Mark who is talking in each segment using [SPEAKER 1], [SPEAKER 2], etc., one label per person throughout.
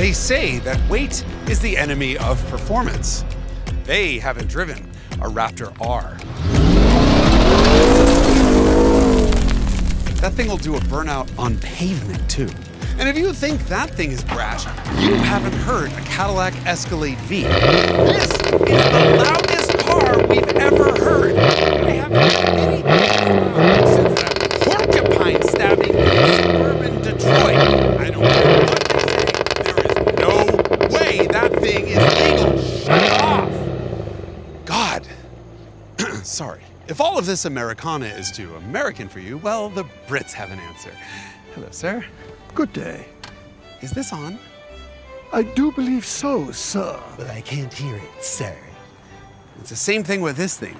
[SPEAKER 1] They say that weight is the enemy of performance. They haven't driven a Raptor R. That thing will do a burnout on pavement, too. And if you think that thing is brash, you haven't heard a Cadillac Escalade V. This is the loudest car we've ever heard. We haven't heard anything loud since that porcupine stabbing in suburban Detroit. I don't care what you say, there is no way that thing is legal. Shut it off. God. Sorry. If all of this Americana is too American for you, well, the Brits have an answer. Hello, sir.
[SPEAKER 2] Good day.
[SPEAKER 1] Is this on?
[SPEAKER 2] I do believe so, sir.
[SPEAKER 1] But I can't hear it, sir. It's the same thing with this thing.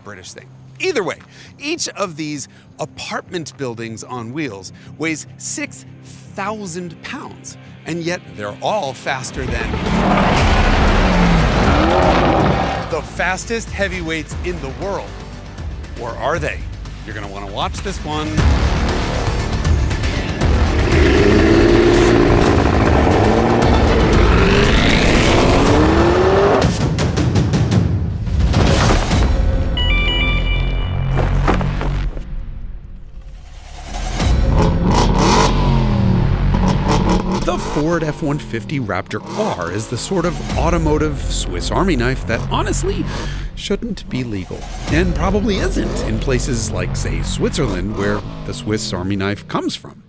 [SPEAKER 1] British thing. Either way, each of these apartment buildings on wheels weighs 6,000 pounds, and yet they're all faster than the fastest heavyweights in the world. Or are they? You're gonna wanna watch this one. The Ford F-150 Raptor R is the sort of automotive Swiss Army knife that honestly shouldn't be legal, and probably isn't in places like, say, Switzerland, where the Swiss Army knife comes from.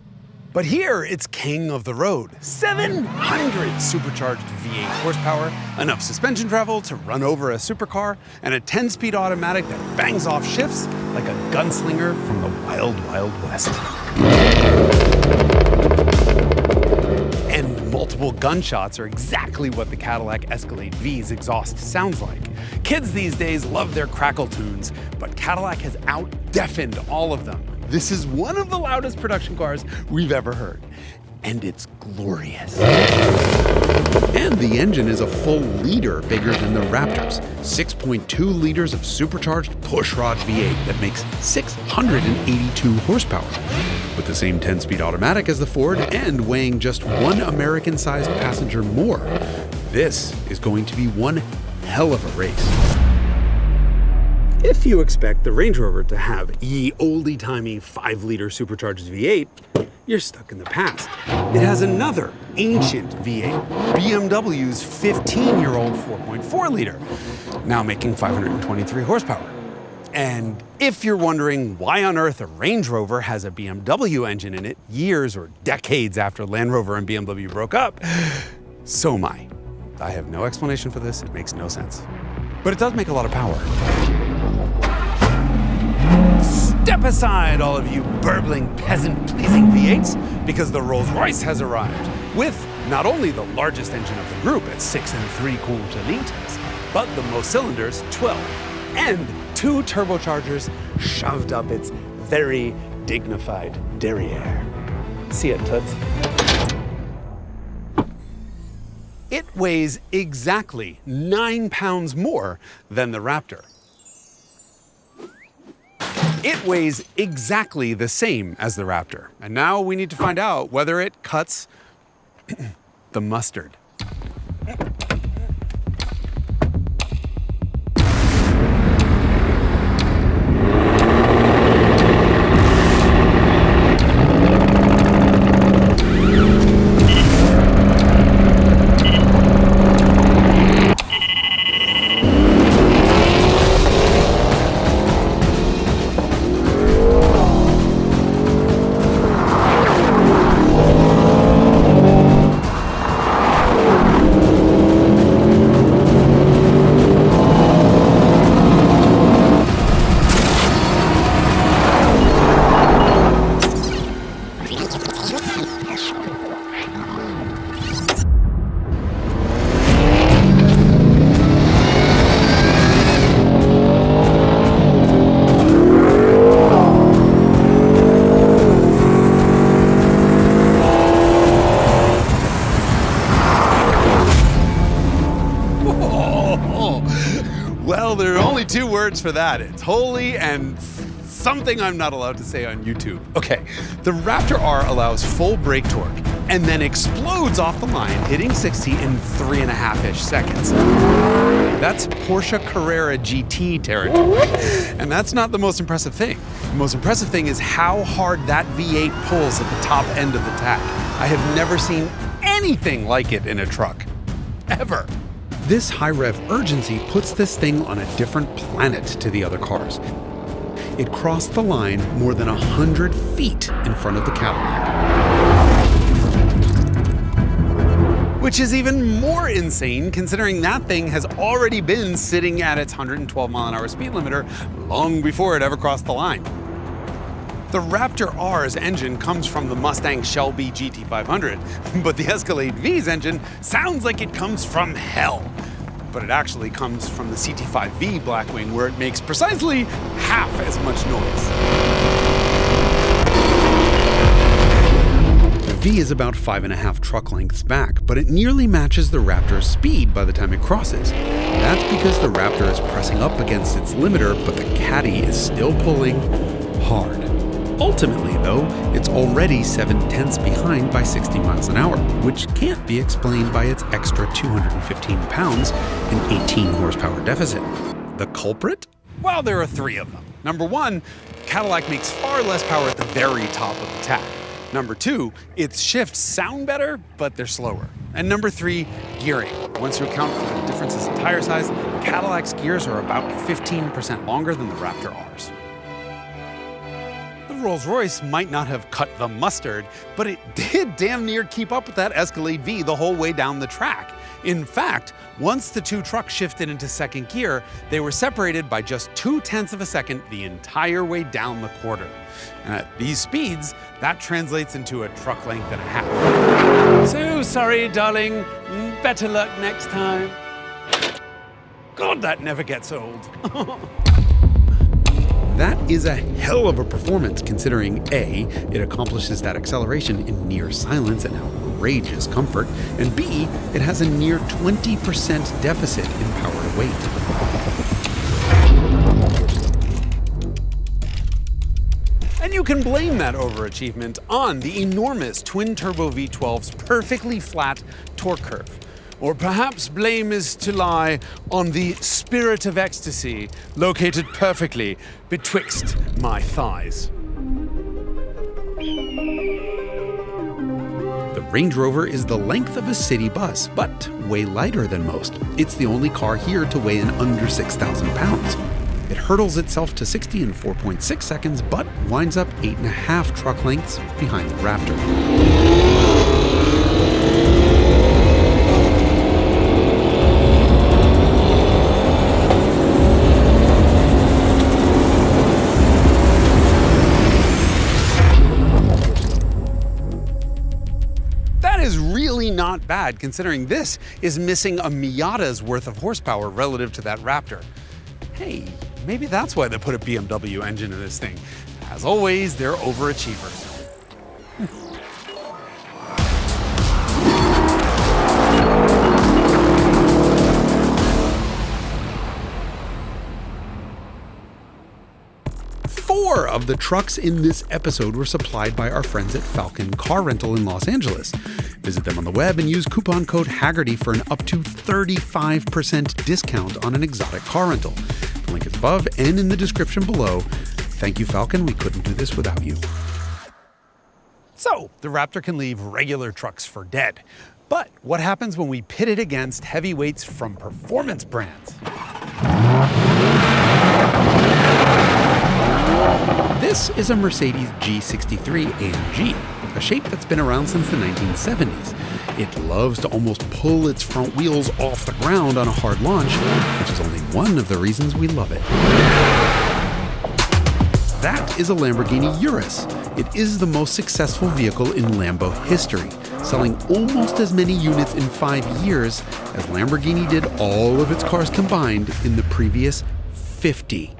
[SPEAKER 1] But here, it's king of the road. 700 supercharged V8 horsepower, enough suspension travel to run over a supercar, and a 10-speed automatic that bangs off shifts like a gunslinger from the wild, wild west. And multiple gunshots are exactly what the Cadillac Escalade V's exhaust sounds like. Kids these days love their crackle tunes, but Cadillac has out-deafened all of them. This is one of the loudest production cars we've ever heard, and it's glorious. And the engine is a full liter bigger than the Raptor's, 6.2 liters of supercharged pushrod V8 that makes 682 horsepower, with the same 10-speed automatic as the Ford and weighing just one American-sized passenger more. This is going to be one hell of a race. If you expect the Range Rover to have ye oldie-timey 5-liter supercharged V8, you're stuck in the past. It has another ancient V8, BMW's 15-year-old 4.4-liter, now making 523 horsepower. And if you're wondering why on earth a Range Rover has a BMW engine in it years or decades after Land Rover and BMW broke up, so am I. I have no explanation for this, it makes no sense. But it does make a lot of power. Step aside, all of you burbling, peasant-pleasing V8s, because the Rolls-Royce has arrived, with not only the largest engine of the group at 6 3/4 liters, but the most cylinders, 12, and 2 turbochargers shoved up its very dignified derriere. See it, Toots? It weighs exactly 9 pounds more than the Raptor. It weighs exactly the same as the Raptor. And now we need to find out whether it cuts the mustard. Well, there are only 2 words for that. It's holy and something I'm not allowed to say on YouTube. Okay, the Raptor R allows full brake torque, and then explodes off the line, hitting 60 in 3.5-ish seconds. That's Porsche Carrera GT territory. And that's not the most impressive thing. The most impressive thing is how hard that V8 pulls at the top end of the tach. I have never seen anything like it in a truck. Ever. This high-rev urgency puts this thing on a different planet to the other cars. It crossed the line more than 100 feet in front of the Cadillac. Which is even more insane considering that thing has already been sitting at its 112-mile-an-hour speed limiter long before it ever crossed the line. The Raptor R's engine comes from the Mustang Shelby GT500, but the Escalade V's engine sounds like it comes from hell. But it actually comes from the CT5V Blackwing, where it makes precisely half as much noise. The V is about 5.5 truck lengths back, but it nearly matches the Raptor's speed by the time it crosses. That's because the Raptor is pressing up against its limiter, but the Caddy is still pulling hard. Ultimately, though, it's already 7/10 behind by 60 miles an hour, which can't be explained by its extra 215 pounds and 18 horsepower deficit. The culprit? Well, there are three of them. Number one, Cadillac makes far less power at the very top of the tach. Number two, its shifts sound better, but they're slower. And number three, gearing. Once you account for the differences in tire size, Cadillac's gears are about 15% longer than the Raptor R's. Rolls-Royce might not have cut the mustard, but it did damn near keep up with that Escalade V the whole way down the track. In fact, once the two trucks shifted into second gear, they were separated by just 0.2 of a second the entire way down the quarter. And at these speeds, that translates into a truck length and a half. So sorry, darling. Better luck next time. God, that never gets old. That is a hell of a performance considering A, it accomplishes that acceleration in near silence and outrageous comfort, and B, it has a near 20% deficit in power to weight. And you can blame that overachievement on the enormous twin-turbo V12's perfectly flat torque curve. Or perhaps blame is to lie on the spirit of ecstasy located perfectly betwixt my thighs. The Range Rover is the length of a city bus, but way lighter than most. It's the only car here to weigh in under 6,000 pounds. It hurdles itself to 60 in 4.6 seconds, but winds up 8.5 truck lengths behind the Raptor. Not bad, considering this is missing a Miata's worth of horsepower relative to that Raptor. Hey, maybe that's why they put a BMW engine in this thing. As always, they're overachievers. 4 of the trucks in this episode were supplied by our friends at Falcon Car Rental in Los Angeles. Visit them on the web and use coupon code Haggerty for an up to 35% discount on an exotic car rental. The link is above and in the description below. Thank you, Falcon. We couldn't do this without you. So, the Raptor can leave regular trucks for dead. But what happens when we pit it against heavyweights from performance brands? This is a Mercedes G63 AMG, a shape that's been around since the 1970s. It loves to almost pull its front wheels off the ground on a hard launch, which is only one of the reasons we love it. That is a Lamborghini Urus. It is the most successful vehicle in Lambo history, selling almost as many units in 5 years as Lamborghini did all of its cars combined in the previous 50.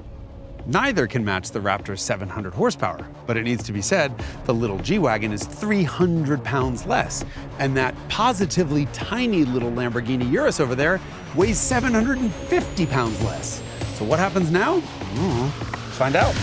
[SPEAKER 1] Neither can match the Raptor's 700 horsepower, but it needs to be said, the little G-Wagon is 300 pounds less, and that positively tiny little Lamborghini Urus over there weighs 750 pounds less. So what happens now? Find out.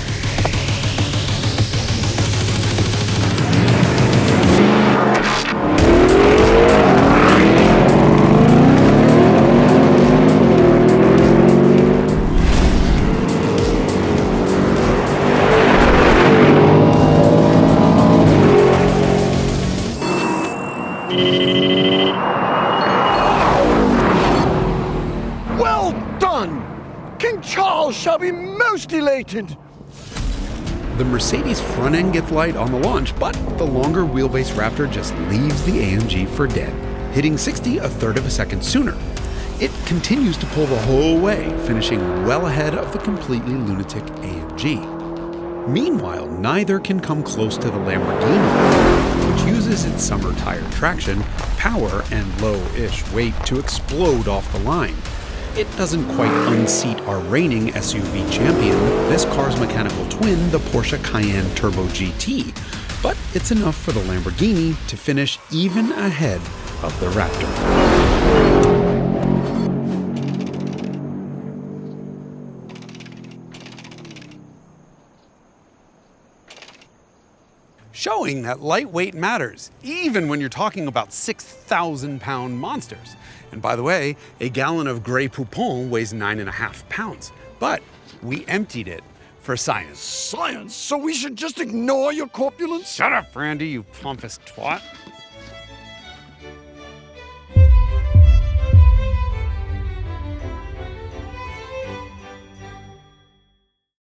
[SPEAKER 2] patent.
[SPEAKER 1] The Mercedes front end gets light on the launch, but the longer wheelbase Raptor just leaves the AMG for dead, hitting 60 a third of a second sooner. It continues to pull the whole way, finishing well ahead of the completely lunatic AMG. Meanwhile, neither can come close to the Lamborghini, which uses its summer tire traction, power, and low-ish weight to explode off the line. It doesn't quite unseat our reigning SUV champion, this car's mechanical twin, the Porsche Cayenne Turbo GT, but it's enough for the Lamborghini to finish even ahead of the Raptor. Showing that lightweight matters, even when you're talking about 6,000-pound monsters. And by the way, a gallon of Grey Poupon weighs 9.5 pounds. But we emptied it for science.
[SPEAKER 2] Science? So we should just ignore your corpulence?
[SPEAKER 1] Shut up, Randy, you pompous twat.